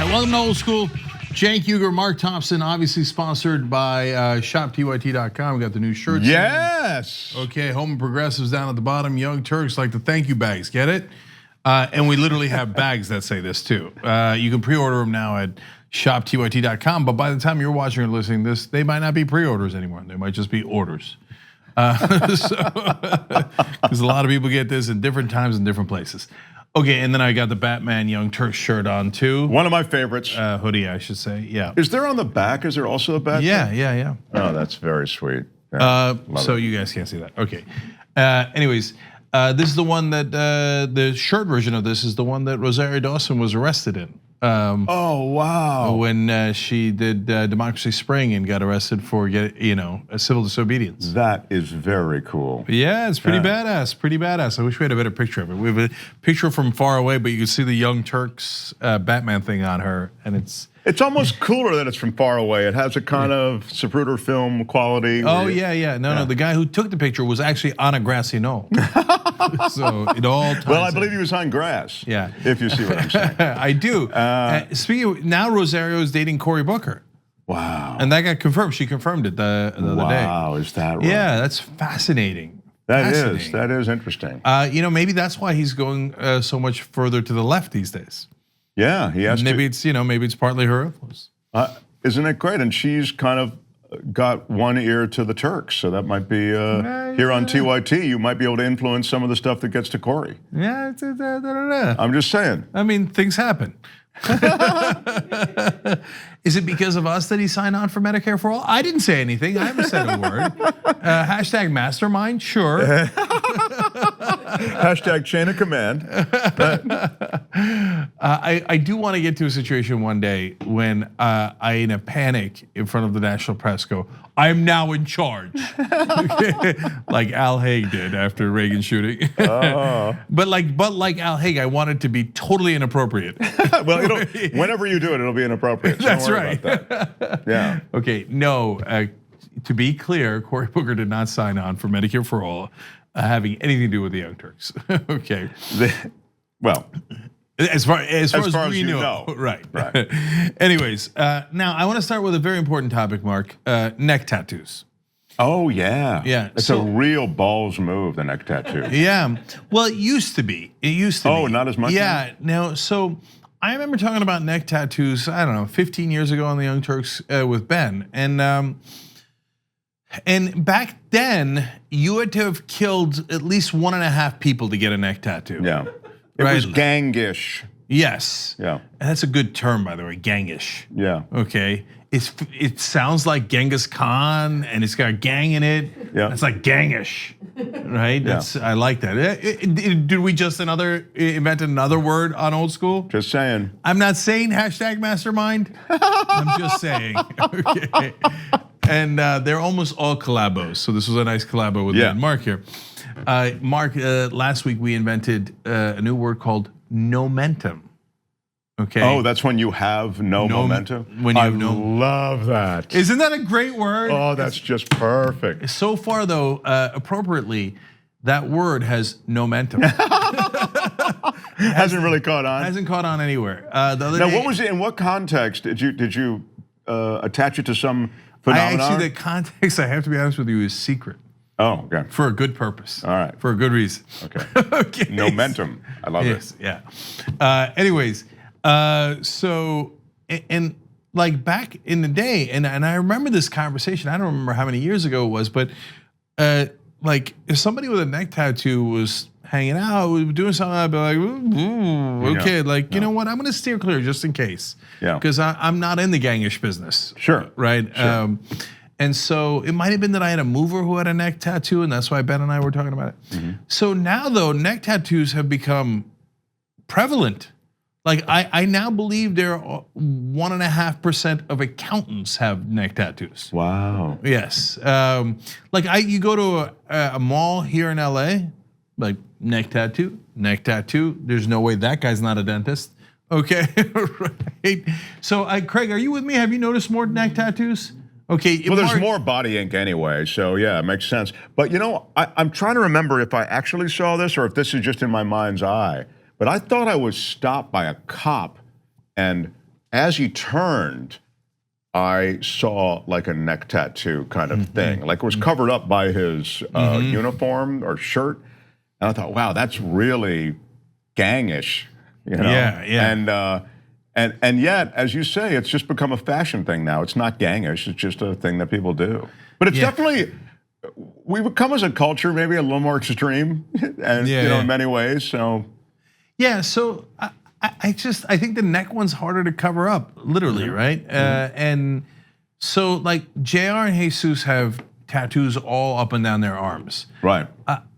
welcome to Old School. Cenk, Uygur, Mark Thompson, obviously sponsored by shoptyt.com. We got the new shirts. Yes. Okay, Home and Progressives down at the bottom. Young Turks like the thank you bags. Get it? And we literally have bags that say this too. You can pre-order them now at shoptyt.com. But by the time you're watching or listening to this, they might not be pre-orders anymore. They might just be orders. Because a lot of people get this in different times and different places. Okay, and then I got the Batman Young Turk shirt on too. One of my favorites. Hoodie, I should say. Yeah. Is there on the back? Is there also a back? Yeah. Oh, that's very sweet. Yeah, so you guys can't see that. Okay. Anyways, this is the one that the shirt version of this is the one that Rosario Dawson was arrested in. Oh wow! When she did Democracy Spring and got arrested for a civil disobedience. That is very cool. Yeah, it's pretty badass. Pretty badass. I wish we had a better picture of it. We have a picture from far away, but you can see the Young Turks Batman thing on her, and it's almost cooler that it's from far away. It has a kind of Zapruder film quality. Oh yeah. No. The guy who took the picture was actually on a grassy knoll. So it all ties well, I believe he was on grass. Yeah. If you see what I'm saying. I do. Speaking of, now Rosario is dating Cory Booker. Wow. And that got confirmed. She confirmed it the other day. Wow, is that right? Yeah, that's fascinating. That is interesting. Maybe that's why he's going so much further to the left these days. Yeah, he has maybe it's partly her influence. Isn't it great? And she's kind of got one ear to the Turks, so that might be here on TYT. You might be able to influence some of the stuff that gets to Cory. Yeah, I'm just saying. I mean, things happen. Is it because of us that he signed on for Medicare for all? I didn't say anything. I haven't said a word. Hashtag mastermind, sure. Hashtag chain of command. I do want to get to a situation one day when I, in a panic in front of the national press, go, I am now in charge. Okay? Like Al Haig did after Reagan shooting. But like Al Haig, I want it to be totally inappropriate. Well, whenever you do it, it'll be inappropriate. So That's right. About that. Yeah. Okay, no, to be clear, Cory Booker did not sign on for Medicare for all, having anything to do with the Young Turks. Okay. Well, as far as we know. Right. Anyways, now I want to start with a very important topic, Mark. Neck tattoos. Oh yeah. It's a real balls move, the neck tattoo. Yeah. Well, it used to be. Oh, not as much. Yeah. Now, so I remember talking about neck tattoos, I don't know, 15 years ago on the Young Turks with Ben. And back then, you had to have killed at least 1.5 people to get a neck tattoo. Yeah. It was gangish. Yes. Yeah. And that's a good term, by the way, gangish. Yeah. Okay. It sounds like Genghis Khan, and it's got a gang in it. Yeah. It's like gangish, right? Yeah. I like that. Did we just invent another word on Old School? Just saying. I'm not saying hashtag mastermind. I'm just saying. Okay. And they're almost all collabos. So this was a nice collabo with me and Mark here. Mark, last week we invented a new word called momentum. Okay. Oh, that's when you have no momentum? When you I love that. Isn't that a great word? Oh, that's just perfect. So far though, appropriately, that word has no momentum. Hasn't really caught on. Hasn't caught on anywhere. Now, what was it? In what context did you attach it to some phenomenon? Actually, the context, I have to be honest with you, is secret. Oh, okay. For a good purpose. All right. For a good reason. Okay. Okay. Momentum. I love it. Yeah. Anyways, so and like back in the day, and I remember this conversation. I don't remember how many years ago it was, but like if somebody with a neck tattoo was hanging out, doing something, I'd be like, ooh, okay, you know what? I'm gonna steer clear just in case. Yeah. Because I'm not in the gangish business. Sure. Right. Sure. And so it might have been that I had a mover who had a neck tattoo, and that's why Ben and I were talking about it. So now though, neck tattoos have become prevalent. Like I now believe there are 1.5% of accountants have neck tattoos. Wow. Yes. You go to a mall here in LA, like neck tattoo. There's no way that guy's not a dentist. Okay, right. So Craig, are you with me? Have you noticed more neck tattoos? Okay. Well, there's more body ink anyway, so yeah, it makes sense. But you know, I'm trying to remember if I actually saw this or if this is just in my mind's eye. But I thought I was stopped by a cop and as he turned, I saw like a neck tattoo kind of thing, like it was covered up by his uniform or shirt, and I thought, wow, that's really gangish, you know? Yeah. And yet, as you say, it's just become a fashion thing now. It's not gangish; it's just a thing that people do. But it's definitely, we've become as a culture maybe a little more extreme, and in many ways. So so I think the neck one's harder to cover up, literally, right? And so like JR and Jesus have tattoos all up and down their arms. Right.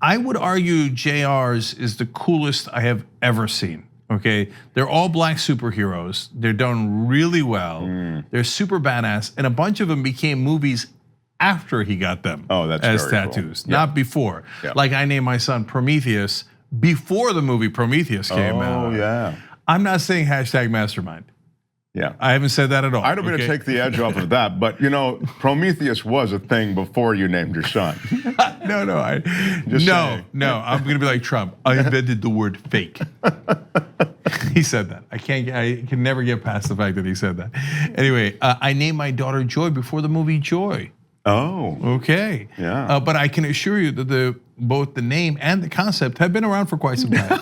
I would argue JR's is the coolest I have ever seen. Okay, they're all black superheroes. They're done really well. They're super badass, and a bunch of them became movies after he got them. Oh, that's as very tattoos, cool. not before. Like I named my son Prometheus before the movie Prometheus came out. Oh yeah. I'm not saying #mastermind. Yeah, I haven't said that at all. I don't mean to take the edge off of that, but you know, Prometheus was a thing before you named your son. No, I'm gonna be like Trump. I invented the word fake. He said that. I can never get past the fact that he said that. Anyway, I named my daughter Joy before the movie Joy. Oh, okay. Yeah. But I can assure you that both the name and the concept have been around for quite some time.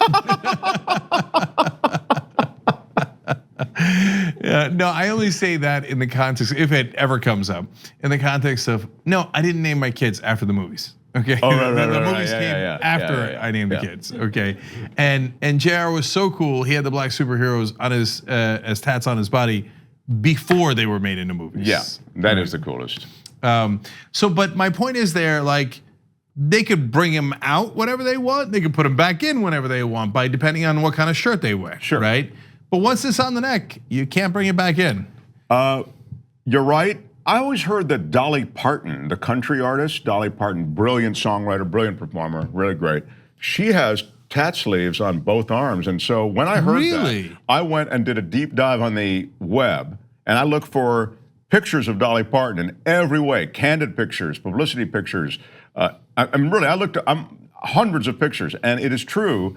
No, I only say that in the context, if it ever comes up, in the context of, no, I didn't name my kids after the movies. Okay, oh, right, the movies came after I named the kids. Okay, and JR was so cool. He had the black superheroes on his as tats on his body before they were made into movies. Yeah, that is the coolest. But my point is there, like, they could bring him out whenever they want. They could put him back in whenever they want, by depending on what kind of shirt they wear. Sure. Right. But once it's on the neck, you can't bring it back in. You're right. I always heard that Dolly Parton, the country artist, Dolly Parton, brilliant songwriter, brilliant performer, really great. She has tat sleeves on both arms. And so when I heard that, I went and did a deep dive on the web, and I looked for pictures of Dolly Parton in every way, candid pictures, publicity pictures. I looked at hundreds of pictures, and it is true,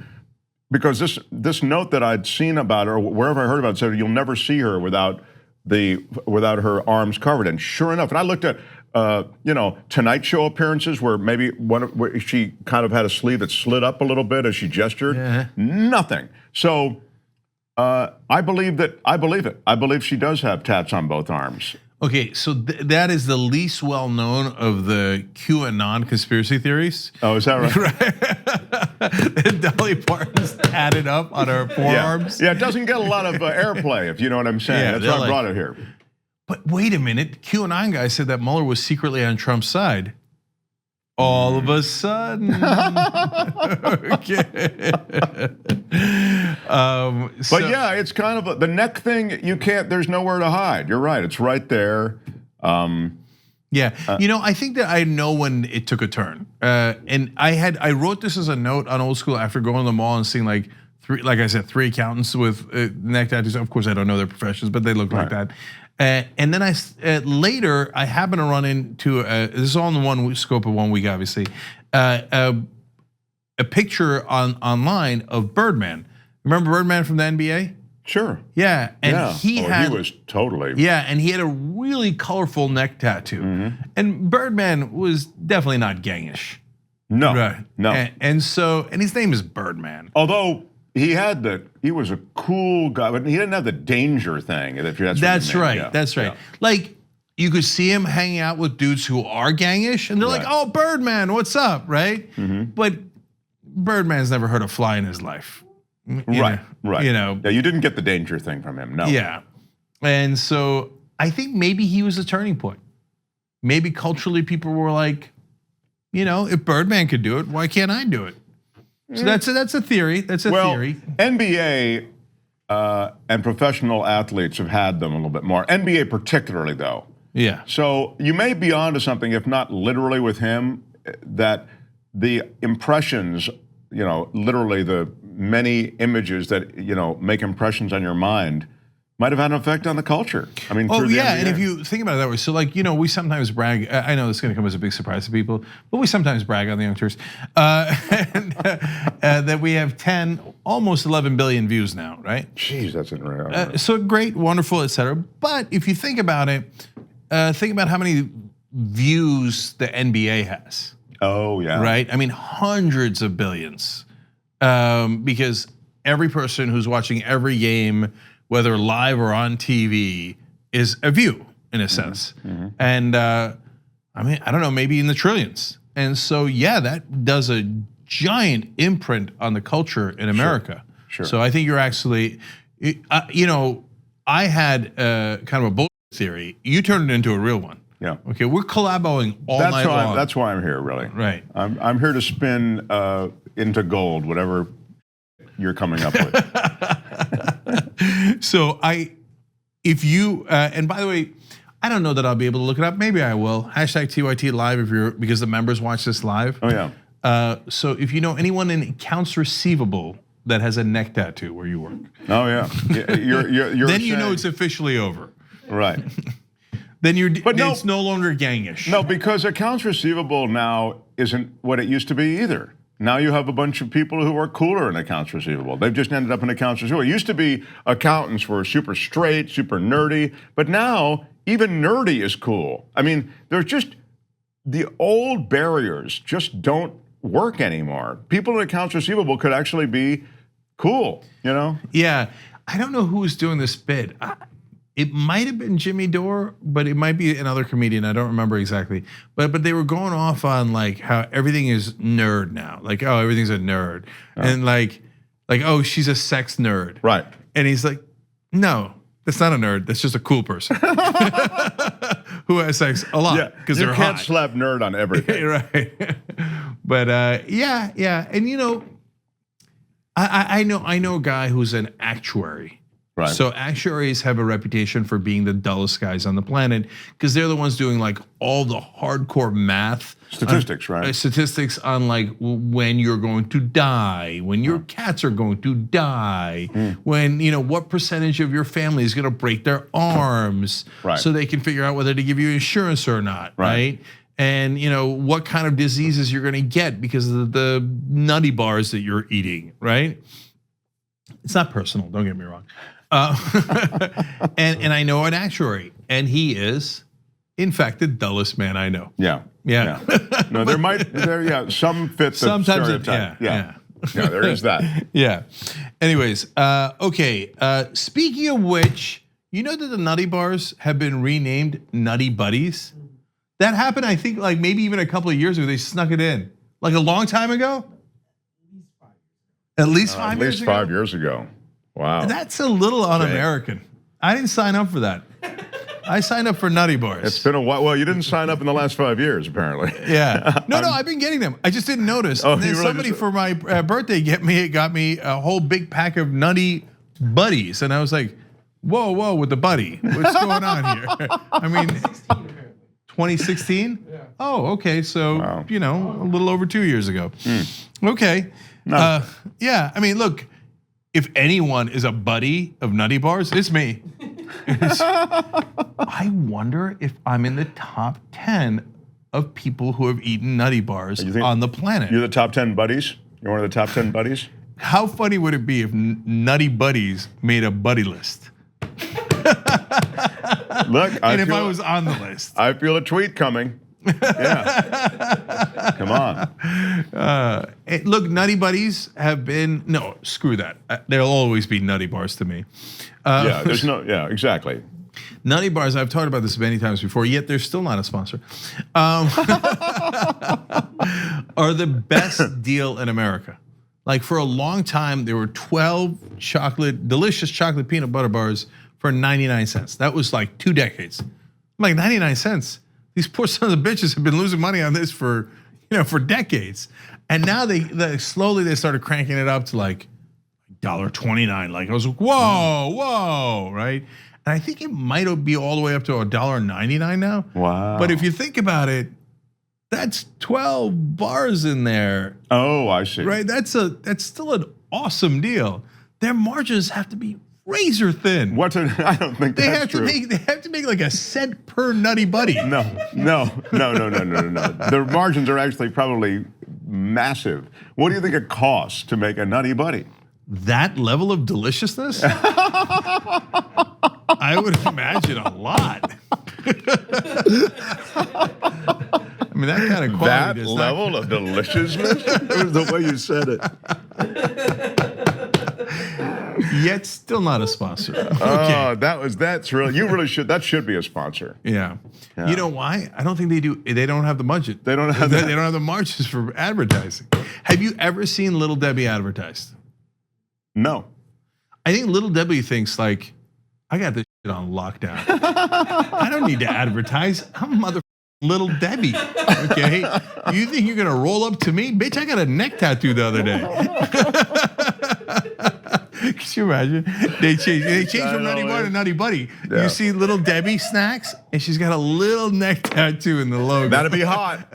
because this note that I'd seen about her, wherever I heard about it, said you'll never see her without her arms covered. And sure enough, and I looked at Tonight Show appearances where where she kind of had a sleeve that slid up a little bit as she gestured. Nothing. So I believe it. I believe she does have tats on both arms. Okay, so that is the least well-known of the QAnon conspiracy theories. Oh, is that right? Dolly Parton's tatted up on her forearms. Yeah, it doesn't get a lot of airplay, if you know what I'm saying. Yeah, that's why I brought it here. But wait a minute, QAnon guy said that Mueller was secretly on Trump's side. All of a sudden, okay. But yeah, it's kind of the neck thing. You can't. There's nowhere to hide. You're right. It's right there. I think that I know when it took a turn. And I wrote this as a note on Old School after going to the mall and seeing like three accountants with neck tattoos. Of course, I don't know their professions, but they look like that. And then later I happened to run into this is all in the scope of 1 week, obviously, a picture online of Birdman. Remember Birdman from the NBA? Sure. Yeah, and he was totally. Yeah, and he had a really colorful neck tattoo. And Birdman was definitely not gangish. No, right. No. And his name is Birdman. Although he was a cool guy, but he didn't have the danger thing. That's right. Yeah. That's right. Yeah. Like you could see him hanging out with dudes who are gangish, and they're like, "Oh, Birdman, what's up?" Right? But Birdman's never heard a fly in his life. Right. Yeah, you didn't get the danger thing from him. No. Yeah, and so I think maybe he was a turning point. Maybe culturally, people were like, if Birdman could do it, why can't I do it? So that's a theory. That's a theory. NBA and professional athletes have had them a little bit more. NBA particularly, though. Yeah. So you may be onto something, if not literally with him, that the impressions, literally the many images that make impressions on your mind might have had an effect on the culture. I mean, Oh through the yeah, and NBA. if you think about it that way, so like we sometimes brag. I know this is going to come as a big surprise to people, but we sometimes brag on the Young Turks that we have 10, almost 11 billion views now, right? Jeez, that's unreal. So great, wonderful, etc. But if you think about it, think about how many views the NBA has. Oh yeah. Right? I mean, hundreds of billions, because every person who's watching every game, whether live or on TV, is a view in a sense. And I mean, I don't know, maybe in the trillions. And so, yeah, that does a giant imprint on the culture in America. Sure. So I think you're actually, I had kind of a bullshit theory. You turned it into a real one. Yeah. Okay, we're collaboing all night long. That's why I'm here, really. Right. I'm here to spin into gold whatever you're coming up with. So if you, and by the way, I don't know that I'll be able to look it up. Maybe I will. Hashtag TYT live because the members watch this live. Oh yeah. So if you know anyone in accounts receivable that has a neck tattoo where you work, Oh yeah. You're then you know saying- it's officially over. right. Then no- it's no longer gangish. No, because accounts receivable now isn't what it used to be either. Now you have a bunch of people who are cooler in accounts receivable. They've just ended up in accounts receivable. It used to be accountants were super straight, super nerdy, but now even nerdy is cool. I mean, there's just the old barriers just don't work anymore. People in accounts receivable could actually be cool, you know? Yeah, I don't know who was doing this bit. It might have been Jimmy Dore, but it might be another comedian. I don't remember exactly. But they were going off on like how everything is nerd now. Like, oh, everything's a nerd. And like, oh, she's a sex nerd. Right. And he's like, no, that's not a nerd. That's just a cool person who has sex a lot because you they're can't hot. slap nerd on everything. Right. But yeah. And I know a guy who's an actuary. Right. So actuaries have a reputation for being the dullest guys on the planet because they're the ones doing like all the hardcore math. Statistics, right? Statistics on like when you're going to die, when your cats are going to die, when what percentage of your family is going to break their arms, Right. so they can figure out whether to give you insurance or not, Right. right? And what kind of diseases you're going to get because of the nutty bars that you're eating, right? It's not personal, don't get me wrong. And I know an actuary, and he is, in fact, the dullest man I know. Yeah. Yeah. No, some fit the Sometimes stereotype. yeah. Yeah, there is that. Yeah. Anyways, okay. Speaking of which, you know that the Nutty Bars have been renamed Nutty Buddies? That happened, I think, like maybe even a couple of years ago. They snuck it in, like a long time ago. At least 5 years. At least 5 years ago. Wow. That's a little un-American. I didn't sign up for that. I signed up for Nutty Bars. It's been a while. Well, you didn't sign up in the last 5 years, apparently. Yeah. No, I've been getting them. I just didn't notice. Oh, And then you really somebody just- for my birthday got me a whole big pack of Nutty Buddies, and I was like, whoa, with the buddy, what's going on here? I mean, 2016. Yeah. Oh, okay. So Wow. a little over 2 years ago. Okay. No. Yeah. I mean, look. If anyone is a buddy of Nutty Bars, it's me. I wonder if I'm in the top 10 of people who have eaten Nutty Bars on the planet. You're the top 10 buddies? You're one of the top 10 buddies? How funny would it be if Nutty Buddies made a buddy list? Look, And if I was on the list. I feel a tweet coming. Yeah. Come on. Look, Nutty Buddies have been, no, screw that. There'll always be Nutty Bars to me. Yeah, exactly. Nutty Bars, I've talked about this many times before, yet they're still not a sponsor, are the best deal in America. Like for a long time, there were 12 delicious chocolate peanut butter bars for 99 cents. That was like 2 decades. I'm like, 99 cents? These poor sons of bitches have been losing money on this for decades. And now they slowly started cranking it up to like $1.29. Like I was like, whoa, right? And I think it might be all the way up to $1.99 now. Wow. But if you think about it, that's 12 bars in there. Oh, I see. Right? That's still an awesome deal. Their margins have to be razor thin. I don't think They that's have to true. make. They have to make like a cent per Nutty Buddy. No. The margins are actually probably massive. What do you think it costs to make a Nutty Buddy? That level of deliciousness? I would imagine a lot. I mean, that kind of quality. That level of deliciousness? It was the way you said it. Yet still not a sponsor. Oh, that's really, that should be a sponsor. Yeah. You know why? I don't think they do. They don't have the budget. They don't have They don't have the margins for advertising. Have you ever seen Little Debbie advertised? No. I think Little Debbie thinks like, I got this shit on lockdown. I don't need to advertise. I'm mother Little Debbie. Okay. You think you're gonna roll up to me? Bitch, I got a neck tattoo the other day. Could you imagine? They changed from Nutty Buddy to Nutty Buddy. Yeah. You see Little Debbie snacks, and she's got a little neck tattoo in the logo. That'd be hot.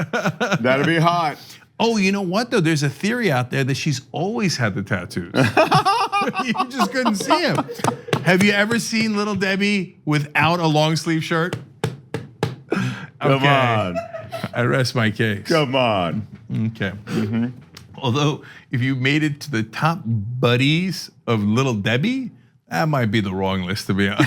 That'd be hot. Oh, you know what though? There's a theory out there that she's always had the tattoos. You just couldn't see him. Have you ever seen Little Debbie without a long sleeve shirt? Come on. I rest my case. Come on. Okay. Although, if you made it to the top buddies of Little Debbie, that might be the wrong list to be on.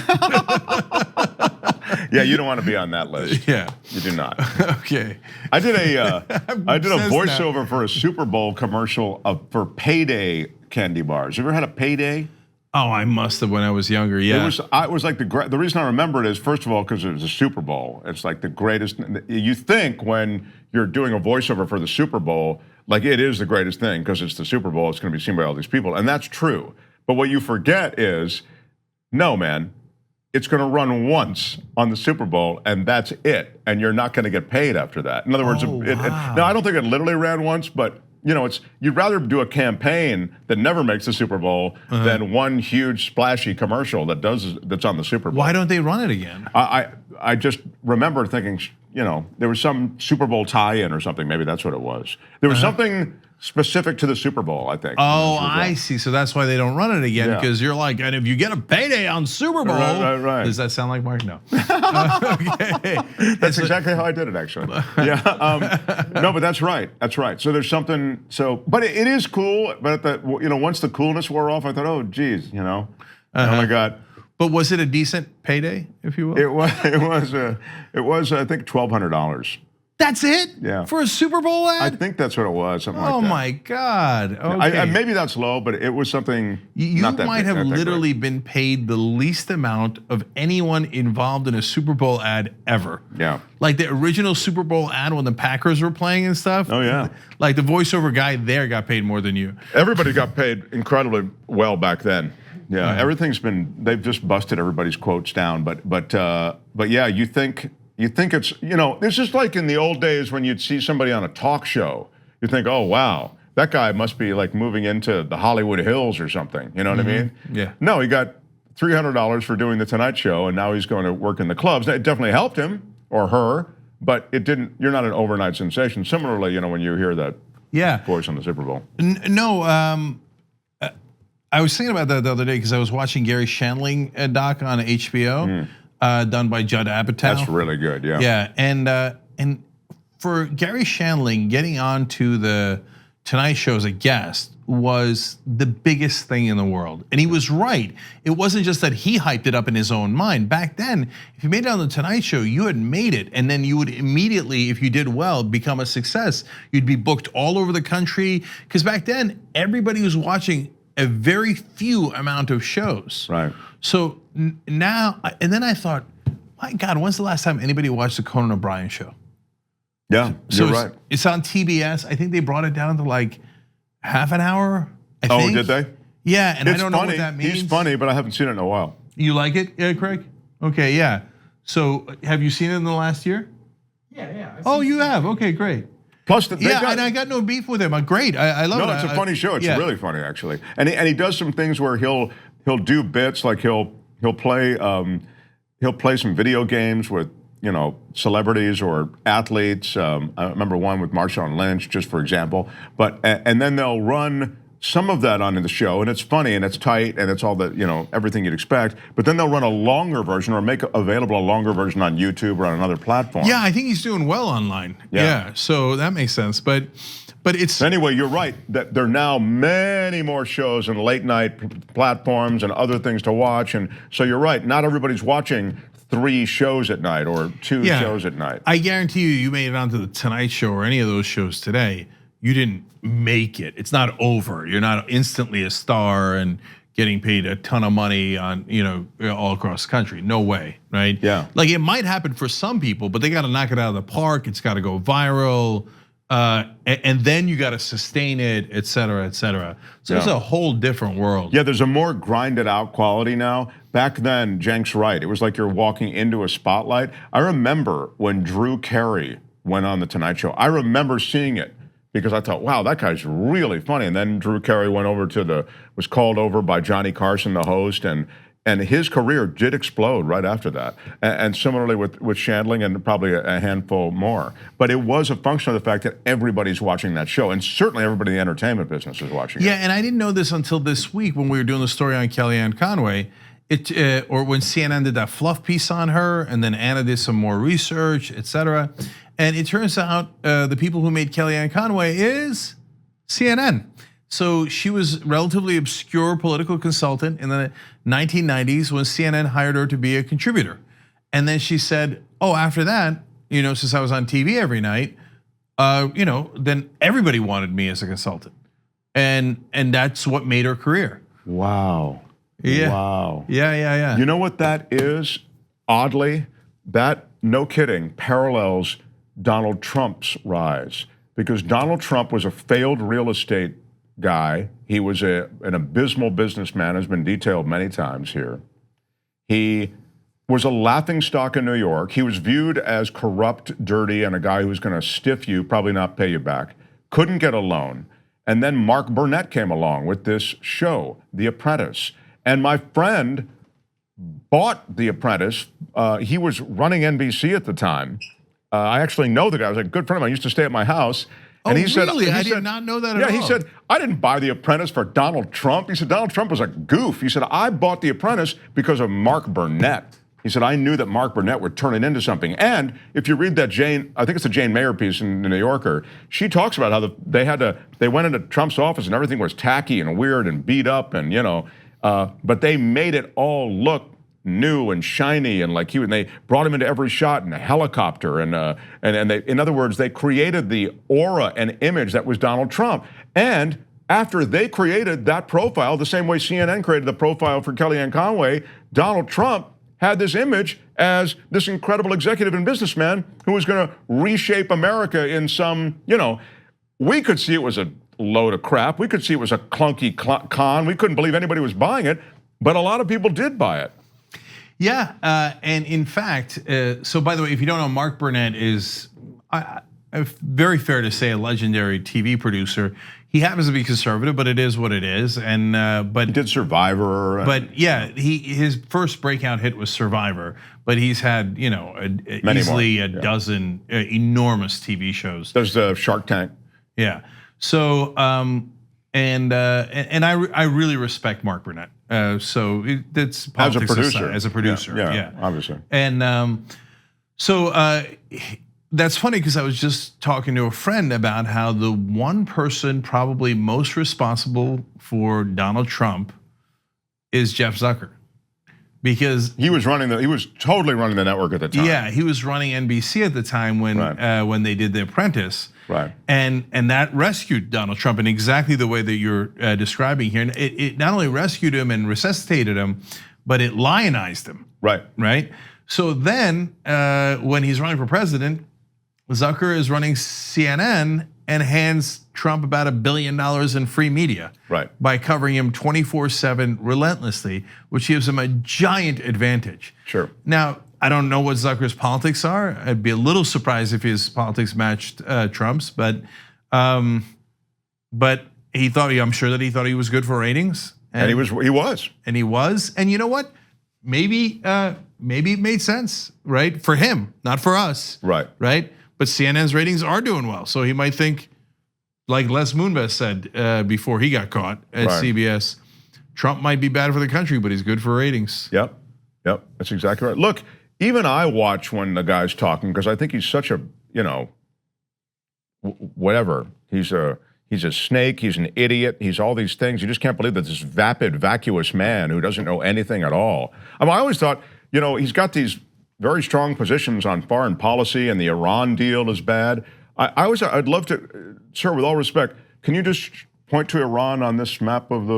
Yeah, you don't want to be on that list. Yeah. You do not. Okay. I did a Says voiceover for a Super Bowl commercial for Payday candy bars. You ever had a Payday? Oh, I must have when I was younger. Yeah. It was like the reason I remember it is, first of all, because it was a Super Bowl. It's like the greatest. You think when you're doing a voiceover for the Super Bowl, like it is the greatest thing because it's the Super Bowl. It's going to be seen by all these people, and that's true. But what you forget is, no, man, it's going to run once on the Super Bowl, and that's it. And you're not going to get paid after that. In other words, now I don't think it literally ran once, but you know, you'd rather do a campaign that never makes the Super Bowl than one huge splashy commercial that's on the Super Bowl. Why don't they run it again? I just remember thinking, you know, there was some Super Bowl tie-in or something. Maybe that's what it was. There was something specific to the Super Bowl, I think. Oh, I see. So that's why they don't run it again, Yeah. because you're like, and if you get a payday on Super Bowl, Right. Does that sound like Mark? No. Okay. That's exactly how I did it, actually. Yeah. No, but that's right. That's right. So there's something. But it is cool. But once the coolness wore off, I thought, oh, geez, you know, oh my God. But was it a decent payday, if you will? It was. I think $1,200. That's it? Yeah. For a Super Bowl ad? I think that's what it was. Something like that. Oh my God. Okay. Maybe that's low, but it was something. You not that might big, have not that literally been paid the least amount of anyone involved in a Super Bowl ad ever. Yeah. Like the original Super Bowl ad when the Packers were playing and stuff. Oh, yeah. Like the voiceover guy there got paid more than you. Everybody got paid incredibly well back then. Yeah, they've just busted everybody's quotes down. But yeah, you think it's, it's just like in the old days when you'd see somebody on a talk show. You think, oh wow, that guy must be like moving into the Hollywood Hills or something. You know what I mean? Yeah. No, he got $300 for doing the Tonight Show, and now he's going to work in the clubs. Now, it definitely helped him or her, but it didn't. You're not an overnight sensation. Similarly, when you hear that voice on the Super Bowl. No. I was thinking about that the other day because I was watching Gary Shandling doc on HBO, done by Judd Apatow. That's really good, yeah. Yeah, and for Gary Shandling, getting onto the Tonight Show as a guest was the biggest thing in the world. And he was right. It wasn't just that he hyped it up in his own mind. Back then, if you made it on the Tonight Show, you had made it. And then you would immediately, if you did well, become a success. You'd be booked all over the country. Because back then, everybody was watching a very few amount of shows. Right. So now, and then I thought, my God, when's the last time anybody watched the Conan O'Brien show? Yeah, you're right. It's on TBS. I think they brought it down to like half an hour. I think. Did they? Yeah, and It's I don't know funny. what that means. He's funny, but I haven't seen it in a while. You like it, Craig? Okay, yeah. So have you seen it in the last year? Yeah. Oh, you have? Okay, great. Plus, And I got no beef with him. Great, I love it. No, it's a funny show. It's really funny, actually. And he does some things where he'll do bits like he'll play some video games with celebrities or athletes. I remember one with Marshawn Lynch, just for example. And then they'll run some of that onto the show, and it's funny and it's tight and it's all the, everything you'd expect. But then they'll run a longer version or make available a longer version on YouTube or on another platform. Yeah, I think he's doing well online. Yeah, so that makes sense. But it's anyway, you're right that there are now many more shows and late night platforms and other things to watch, and so you're right. Not everybody's watching 3 shows at night or 2 shows at night. I guarantee you made it onto the Tonight Show or any of those shows today. You didn't make it. It's not over. You're not instantly a star and getting paid a ton of money on, all across the country. No way, right? Yeah. Like it might happen for some people, but they got to knock it out of the park. It's got to go viral. And then you got to sustain it, et cetera, et cetera. So it's a whole different world. Yeah, there's a more grinded out quality now. Back then, Cenk's right. It was like you're walking into a spotlight. I remember when Drew Carey went on the Tonight Show. I remember seeing it because I thought, wow, that guy's really funny. And then Drew Carey went over was called over by Johnny Carson, the host, and his career did explode right after that. And similarly with Shandling and probably a handful more. But it was a function of the fact that everybody's watching that show, and certainly everybody in the entertainment business is watching it. Yeah, and I didn't know this until this week when we were doing the story on Kellyanne Conway. Or when CNN did that fluff piece on her, and then Anna did some more research, et cetera. And it turns out the people who made Kellyanne Conway is CNN. So she was relatively obscure political consultant in the 1990s when CNN hired her to be a contributor. And then she said, oh, after that, since I was on TV every night, then everybody wanted me as a consultant. And that's what made her career. Wow. Yeah. Wow. Yeah. You know what that is? Oddly, that, no kidding, parallels Donald Trump's rise. Because Donald Trump was a failed real estate guy. He was an abysmal businessman, has been detailed many times here. He was a laughingstock in New York. He was viewed as corrupt, dirty, and a guy who was going to stiff you, probably not pay you back. Couldn't get a loan. And then Mark Burnett came along with this show, The Apprentice. And my friend bought The Apprentice. He was running NBC at the time. I actually know the guy. I was a good friend of mine. He used to stay at my house. And he said, I did not know that at all. Yeah, he said, I didn't buy The Apprentice for Donald Trump. He said, Donald Trump was a goof. He said, I bought The Apprentice because of Mark Burnett. He said, I knew that Mark Burnett would turn it into something. And if you read that I think it's a Jane Mayer piece in the New Yorker, she talks about how they went into Trump's office and everything was tacky and weird and beat up and, but they made it all look new and shiny, and they brought him into every shot in a helicopter, and they, in other words, they created the aura and image that was Donald Trump. And after they created that profile, the same way CNN created the profile for Kellyanne Conway, Donald Trump had this image as this incredible executive and businessman who was going to reshape America in some, we could see it was a load of crap. We could see it was a clunky con. We couldn't believe anybody was buying it, but a lot of people did buy it. Yeah, and in fact, so by the way, if you don't know, Mark Burnett is very fair to say a legendary TV producer. He happens to be conservative, but it is what it is. And but he did Survivor. But yeah, his first breakout hit was Survivor. But he's had easily a dozen enormous TV shows. There's the Shark Tank. Yeah. So and I really respect Mark Burnett. So that's politics as a producer. Yeah, obviously. And so that's funny because I was just talking to a friend about how the one person probably most responsible for Donald Trump is Jeff Zucker. Because he was totally running the network at the time. Yeah, he was running NBC at the time when they did The Apprentice. Right. And that rescued Donald Trump in exactly the way that you're describing here. And it not only rescued him and resuscitated him, but it lionized him. Right. Right. So then when he's running for president, Zucker is running CNN and hands Trump about $1 billion in free media, right, by covering him 24/7 relentlessly, which gives him a giant advantage. Sure. Now, I don't know what Zucker's politics are. I'd be a little surprised if his politics matched Trump's, but he thought, I'm sure that he thought he was good for ratings, and he was, and you know what? Maybe it made sense, right, for him, not for us, right. But CNN's ratings are doing well, so he might think, like Les Moonves said before he got caught at Right. CBS, Trump might be bad for the country, but he's good for ratings. Yep, that's exactly right. Look, even I watch when the guy's talking because I think he's such a, whatever. He's a snake. He's an idiot. He's all these things. You just can't believe that this vapid, vacuous man who doesn't know anything at all. I mean, I always thought, he's got these very strong positions on foreign policy, and the Iran deal is bad. I'd love to, sir, with all respect, can you just point to Iran on this map of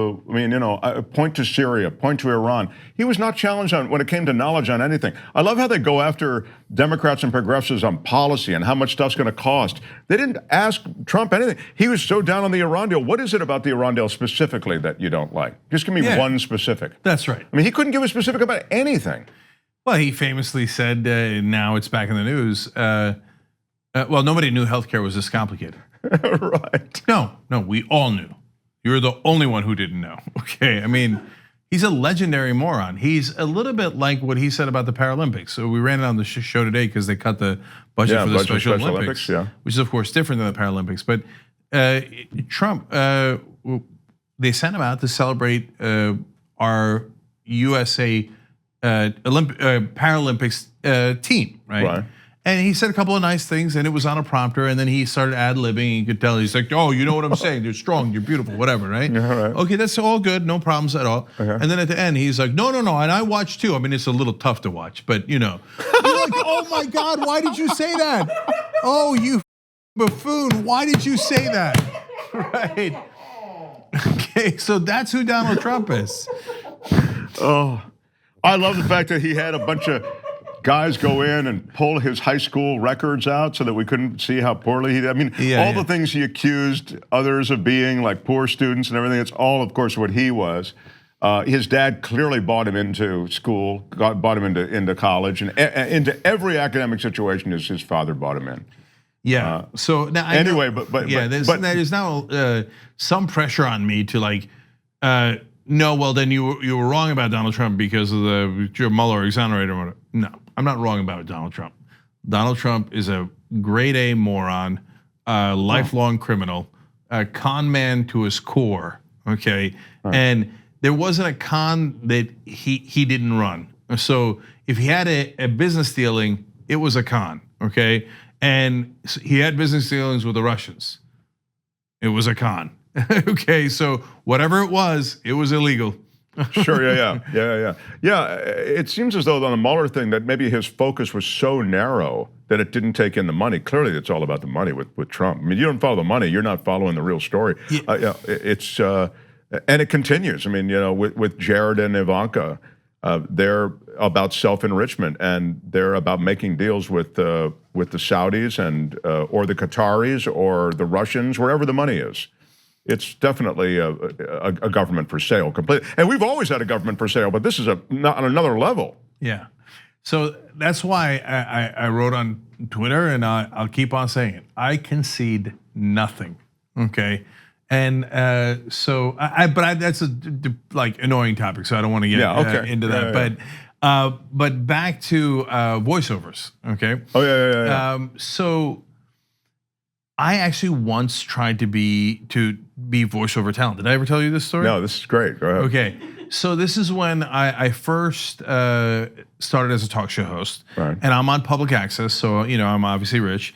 point to Syria, point to Iran. He was not challenged on when it came to knowledge on anything. I love how they go after Democrats and progressives on policy and how much stuff's going to cost. They didn't ask Trump anything. He was so down on the Iran deal. What is it about the Iran deal specifically that you don't like? Just give me one specific. That's right. I mean, he couldn't give a specific about anything. Well, he famously said, now it's back in the news, well, nobody knew healthcare was this complicated. Right. No, we all knew. You were the only one who didn't know. Okay, I mean, he's a legendary moron. He's a little bit like what he said about the Paralympics. So we ran it on the show today because they cut the budget for the Special Olympics, which is of course different than the Paralympics. But Trump, they sent him out to celebrate our USA Paralympics team, right? And he said a couple of nice things, and it was on a prompter. And then he started ad-libbing. You could tell he's like, "Oh, you know what I'm saying? You're strong, you're beautiful, whatever, right?" Okay, that's all good, no problems at all. And then at the end, he's like, "No, and I watch too. I mean, it's a little tough to watch, but you're like, oh my God, why did you say that? Oh, you buffoon, why did you say that?" Right? Okay, so that's who Donald Trump is. Oh, I love the fact that he had a bunch of guys go in and pull his high school records out so that we couldn't see how poorly he did. I mean, the things he accused others of being, like poor students and everything, it's all, of course, what he was. His dad clearly bought him into school, bought him into college, and into every academic situation his father bought him in. Yeah. So now there's now some pressure on me to like, no, well then you were wrong about Donald Trump because of your Mueller exonerator. Or whatever. No, I'm not wrong about Donald Trump. Donald Trump is a grade A moron, lifelong criminal, a con man to his core. Okay, and there wasn't a con that he didn't run. So if he had a business dealing, it was a con. Okay, and he had business dealings with the Russians. It was a con. Okay, so whatever it was illegal. Sure, yeah. It seems as though on the Mueller thing that maybe his focus was so narrow that it didn't take in the money. Clearly, it's all about the money with Trump. I mean, you don't follow the money, you're not following the real story. It's and it continues. I mean, with Jared and Ivanka, they're about self-enrichment and they're about making deals with the Saudis and or the Qataris or the Russians, wherever the money is. It's definitely a government for sale, completely. And we've always had a government for sale, but this is on another level. Yeah. So that's why I wrote on Twitter, and I'll keep on saying it. I concede nothing. Okay. And but that's a like annoying topic, so I don't want to get into that. Yeah. But back to voiceovers. Okay. Oh yeah. So I actually once tried to be voiceover talent. Did I ever tell you this story? No, this is great. Go ahead. Okay, so this is when I first started as a talk show host, and I'm on public access, so I'm obviously rich.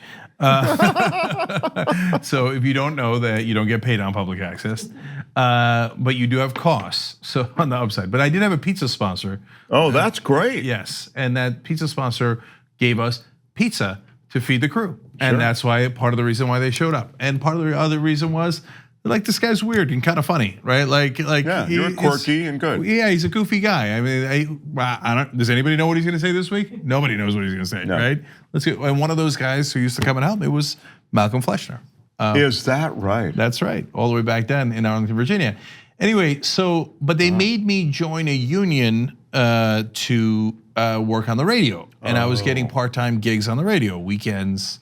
So if you don't know that, you don't get paid on public access, but you do have costs. So on the upside, but I did have a pizza sponsor. Oh, that's great. Yes, and that pizza sponsor gave us pizza to feed the crew. And that's why part of the reason why they showed up. And part of the other reason was like, this guy's weird and kind of funny, right? Like you're quirky and good. Yeah, he's a goofy guy. I mean, I don't. Does anybody know what he's going to say this week? Nobody knows what he's going to say, right? Let's get. And one of those guys who used to come and help me was Malcolm Fleischner. Is that right? That's right. All the way back then in Arlington, Virginia. Anyway, but they made me join a union to work on the radio, and I was getting part-time gigs on the radio, weekends,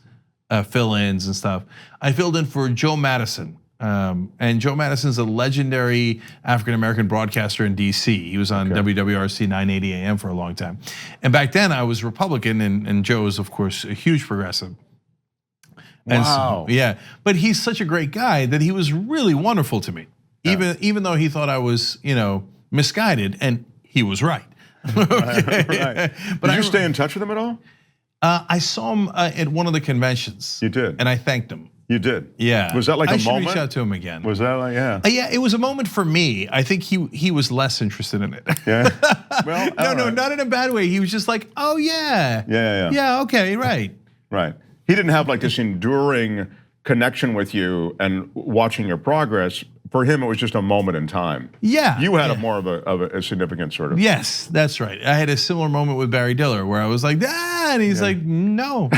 fill-ins and stuff. I filled in for Joe Madison. And Joe Madison's a legendary African-American broadcaster in DC. He was on WWRC 980 AM for a long time. And back then I was Republican and Joe was of course a huge progressive. And Wow. yeah, but he's such a great guy that he was really wonderful to me. Even though he thought I was, misguided, and he was right. Right. But did you stay in touch with him at all? I saw him at one of the conventions. You did, and I thanked him. You did. Yeah. Was that like I a should moment? reach out to him again. Was that like Yeah, it was a moment for me. I think he was less interested in it. Yeah. Well, no, not in a bad way. He was just like, oh yeah. Yeah. Okay, right. Right. He didn't have like this enduring connection with you and watching your progress. For him, it was just a moment in time. Yeah. You had a more of a significant sort of. Yes, that's right. I had a similar moment with Barry Diller where I was like, and he's like, no.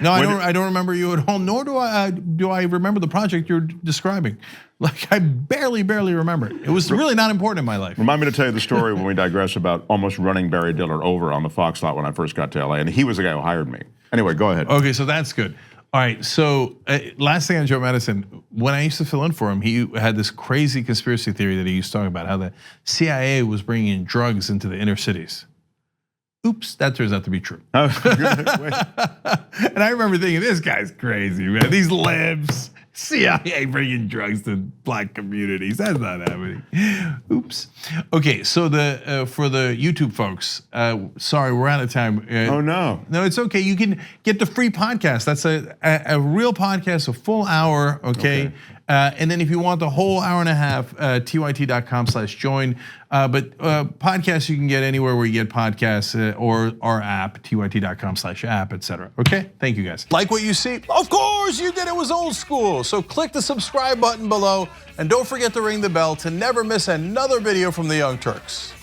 No, I don't remember you at all, nor do I remember the project you're describing. Like, I barely remember it. It was really not important in my life. Remind me to tell you the story when we digress about almost running Barry Diller over on the Fox lot when I first got to LA, and he was the guy who hired me. Anyway, go ahead. Okay, so that's good. All right, so last thing on Joe Madison, when I used to fill in for him, he had this crazy conspiracy theory that he used to talk about, how the CIA was bringing in drugs into the inner cities. Oops, that turns out to be true. And I remember thinking, this guy's crazy, man. These libs, CIA bringing drugs to black communities. That's not happening. Oops. Okay, so for the YouTube folks, sorry, we're out of time. Oh no. No, it's okay. You can get the free podcast. That's a real podcast, a full hour, okay? And then if you want the whole hour and a half, tyt.com/join. But podcasts you can get anywhere where you get podcasts or our app, tyt.com/app, etc. Okay, thank you guys. Like what you see? Of course you did, it was old school. So click the subscribe button below and don't forget to ring the bell to never miss another video from the Young Turks.